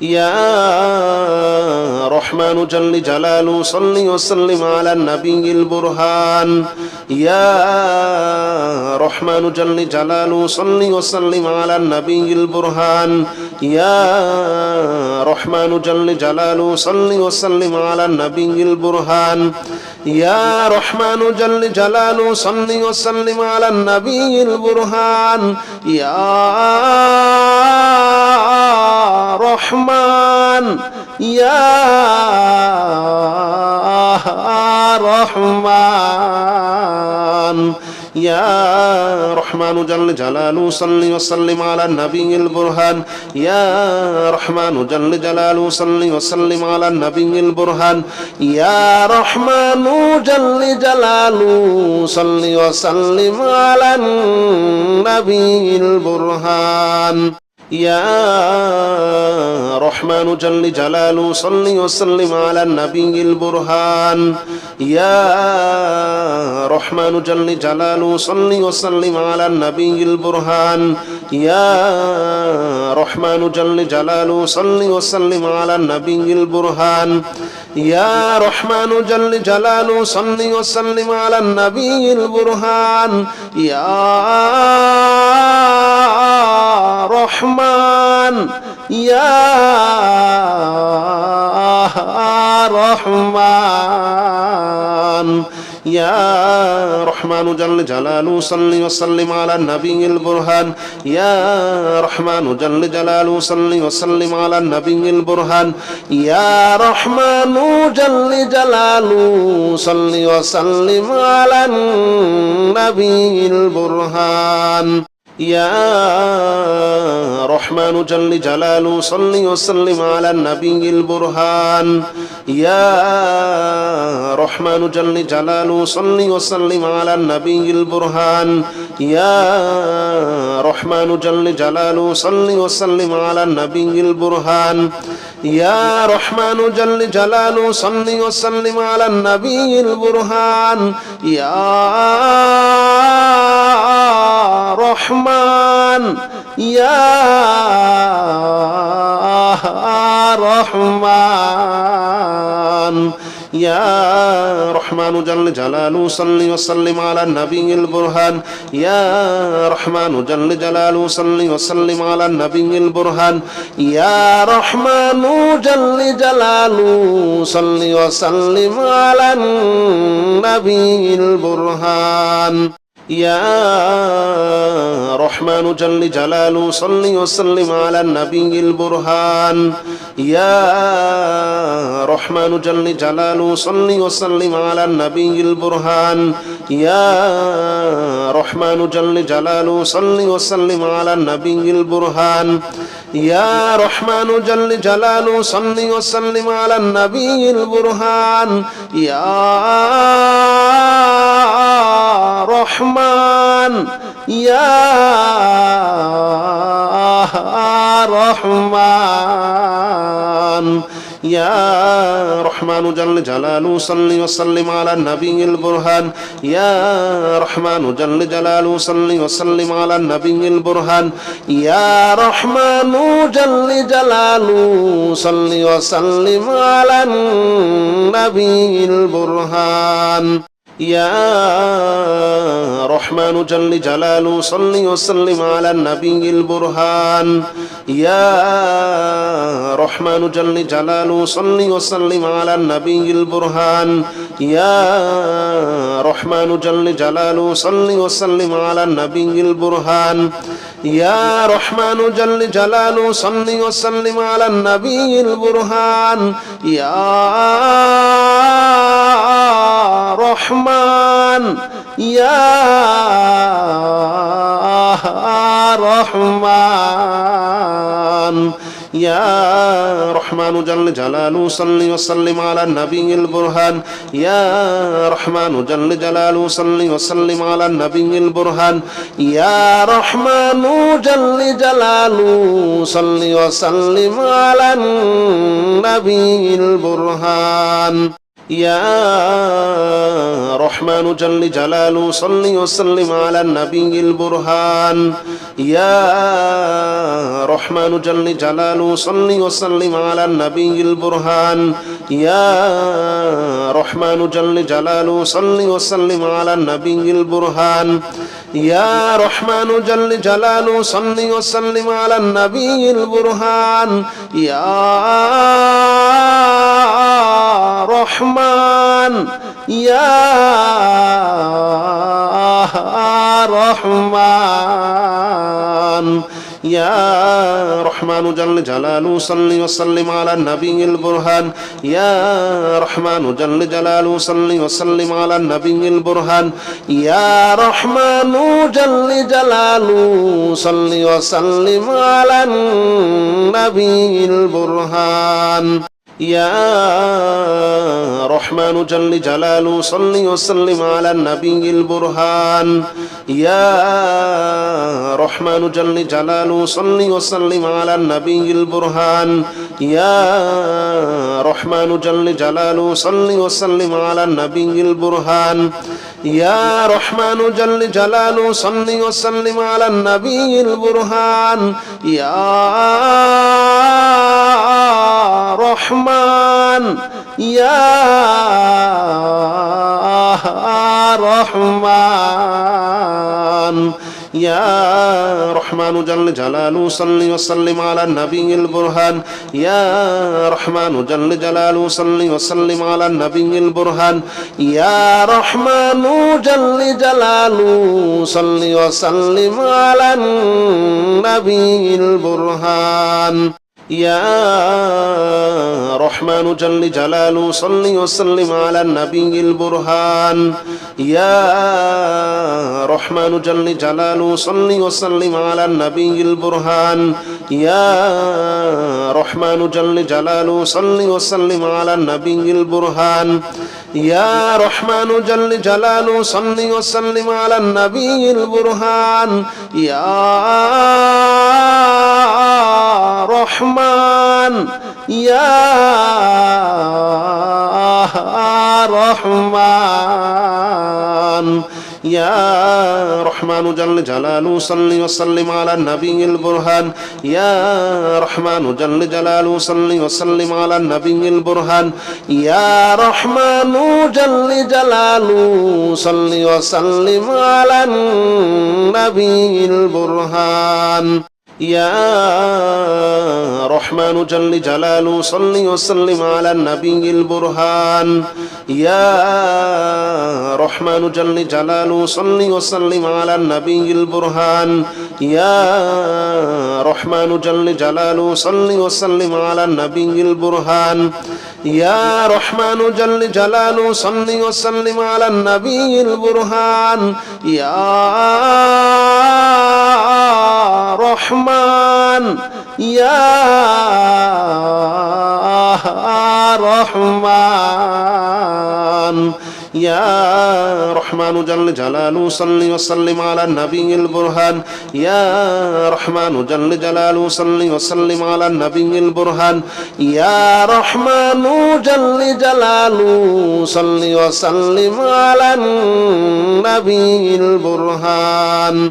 يا رحمن جل جلاله صل وسلم على النبي البرهان يا رحمن جل جلاله صل وسلم على النبي البرهان يا رحمن جل جلاله صل وسلم على النبي البرهان يا رحمن جل جلاله صل وسلم على النبي البرهان يا رحمن يا رحمن يا رحمن جل جلاله صل وسلم على النبي البرهان يا رحمن جل جلاله صل وسلم على النبي البرهان يا رحمن جل جلاله صل وسلم على النبي البرهان يا رحمن جل جلاله صل وسلم على النبي البرهان يا رحمن جل جلاله صل وسلم على النبي البرهان يا رحمن جل جلاله صل وسلم على النبي البرهان يا رحمن جل جلاله صل وسلم على النبي البرهان يا رحمن يا رحمن يا رحمن جل جلاله صل وسلم على النبي البرهان يا رحمن جل جلاله صل وسلم على النبي البرهان يا رحمن جل جلاله صل وسلم على النبي البرهان يا رحمن جل جلاله صل وسلم على النبي البرهان يا رحمن جل جلاله صل وسلم على النبي البرهان يا رحمن جل جلاله صل وسلم على النبي البرهان يا رحمن جل جلاله صل وسلم على النبي البرهان يا رحمن يا رحمن يا رحمن جل جلاله صل وسلم على النبي البرهان يا رحمن جل جلاله صل وسلم على النبي البرهان يا رحمن جل جلاله صل وسلم على النبي البرهان يا رحمن جل جلاله صل وسلم على النبي البرهان يا رحمن جل جلاله صل وسلم على النبي البرهان يا رحمن جل جلاله صل وسلم على النبي البرهان يا رحمن جل جلاله صل وسلم على النبي البرهان يا رحمن يا رحمن يا رحمن جل جلاله صل وسلم على النبي البرهان يا رحمن جل جلاله صل وسلم على النبي البرهان يا رحمن جل جلاله صل وسلم على النبي البرهان يا رحمن جل جلاله صل وسلم على النبي البرهان يا رحمن جل جلاله صل وسلم على النبي البرهان يا رحمن جل جلاله صل وسلم على النبي البرهان يا رحمن جل جلاله صل وسلم على النبي البرهان يا رحمن يا رحمن يا رحمن جل جلاله صل وسلم على النبي البرهان يا رحمن جل جلاله صل وسلم على النبي البرهان يا رحمن جل جلاله صل وسلم على النبي البرهان يا رحمن جل جلاله صل وسلم على النبي البرهان يا رحمن رحمن جل جلاله صل وسلم على النبي البرهان يا رحمن جل جلاله صل وسلم على النبي البرهان يا رحمن جل جلاله صل وسلم على النبي البرهان يا رحمن يا رحمن يا رحمن جل جلاله صل وسلم على النبي البرهان يا رحمن جل جلاله صل وسلم على النبي البرهان يا رحمن جل جلاله صل وسلم على النبي البرهان يا رحمن جل جلاله صل وسلم على النبي البرهان يا رحمن جل جلاله صل وسلم على النبي البرهان يا رحمن جل جلاله صل وسلم على النبي البرهان يا رحمن جل جلاله صل وسلم على النبي البرهان يا رحمن يا رحمن يا رحمن جل جلاله صل وسلم على النبي البرهان يا رحمن جل جلاله صل وسلم على النبي البرهان يا رحمن جل جلاله صل وسلم على النبي البرهان يا رحمن جل جلاله صل وسلم على النبي البرهان يا رحمن جل جلاله صل وسلم على النبي البرهان يا رحمن جل جلاله صل وسلم على النبي البرهان يا رحمن جل جلاله صل وسلم على النبي البرهان يا رحمن يا رحمن يا رحمن جل جلاله صل وسلم على النبي البرهان يا رحمن جل جلاله صل وسلم على النبي البرهان يا رحمن جل جلاله صل وسلم على النبي البرهان يا رحمن جل جلاله صل وسلم على النبي البرهان يا رحمن جل جلاله صل وسلم على النبي البرهان يا رحمن جل جلاله صل وسلم على النبي البرهان يا رحمن جل جلاله صل وسلم على النبي البرهان يا رحمن يا رحمن يا رحمن جل جلاله صل وسلم على النبي البرهان يا رحمن جل جلاله صل وسلم على النبي البرهان يا رحمن جل جلاله صل وسلم على النبي البرهان